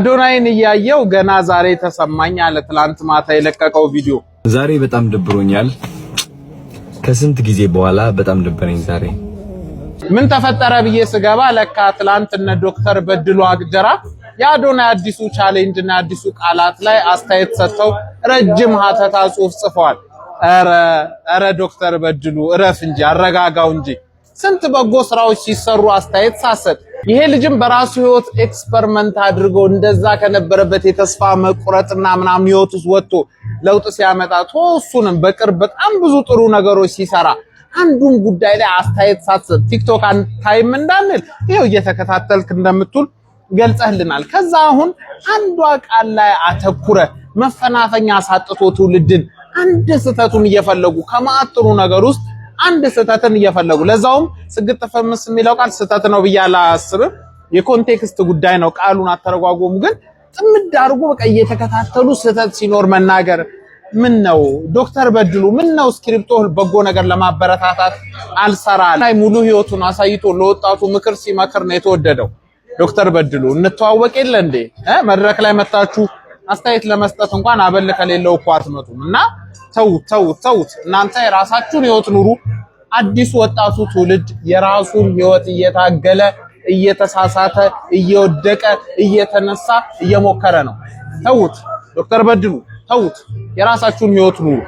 አዶናይን እያየው ገና ዛሬ ተሰማኝ አለ ትላንት ማታ የለቀቀው ቪዲዮ። ዛሬ በጣም ደብሮኛል። ከስንት ጊዜ በኋላ በጣም ደበረኝ ዛሬ። ምን ተፈጠረ ብዬ ስገባ ለካ ትላንት እነ ዶክተር በድሉ አግጀራ የአዶናይ አዲሱ ቻሌንጅ እና አዲሱ ቃላት ላይ አስተያየት ሰጥተው ረጅም ሀተታ ጽሑፍ ጽፈዋል። ኧረ ዶክተር በድሉ እረፍ እንጂ አረጋጋው እንጂ ስንት በጎ ስራዎች ሲሰሩ አስተያየት ሳሰጥ ይሄ ልጅም በራሱ ህይወት ኤክስፐሪመንት አድርጎ እንደዛ ከነበረበት የተስፋ መቁረጥና ምናምን ህይወት ውስጥ ወጥቶ ለውጥ ሲያመጣ ተወሱንም በቅርብ በጣም ብዙ ጥሩ ነገሮች ሲሰራ አንዱን ጉዳይ ላይ አስተያየት ሳትሰጥ ቲክቶክ ታይም እንዳንል ይሄው እየተከታተልክ እንደምትል ገልጸህልናል። ከዛ አሁን አንዷ ቃል ላይ አተኩረ መፈናፈኛ ሳጥቶ ትውልድን አንድ ስህተቱን እየፈለጉ ከማጥሩ ነገር ውስጥ አንድ ስህተትን እየፈለጉ ለዛውም ስግጥ ፈምስ የሚለው ቃል ስህተት ነው ብያላ አስብም የኮንቴክስት ጉዳይ ነው። ቃሉን አተረጓጎሙ ግን ጥምድ አድርጎ በቃ እየተከታተሉ ስህተት ሲኖር መናገር ምን ነው? ዶክተር በድሉ ምን ነው ስክሪፕቶ በጎ ነገር ለማበረታታት አልሰራ ላይ ሙሉ ህይወቱን አሳይቶ ለወጣቱ ምክር ሲመክር ነው የተወደደው። ዶክተር በድሉ እንተዋወቅ የለ እንዴ መድረክ ላይ መጣችሁ አስተያየት ለመስጠት እንኳን አበል ከሌለው እኮ አትመጡም። እና ተውት እናንተ የራሳችሁን ህይወት ኑሩ። አዲሱ ወጣቱ ትውልድ የራሱን ህይወት እየታገለ እየተሳሳተ እየወደቀ እየተነሳ እየሞከረ ነው። ተውት ዶክተር በድሉ ተውት፣ የራሳችሁን ህይወት ኑሩ።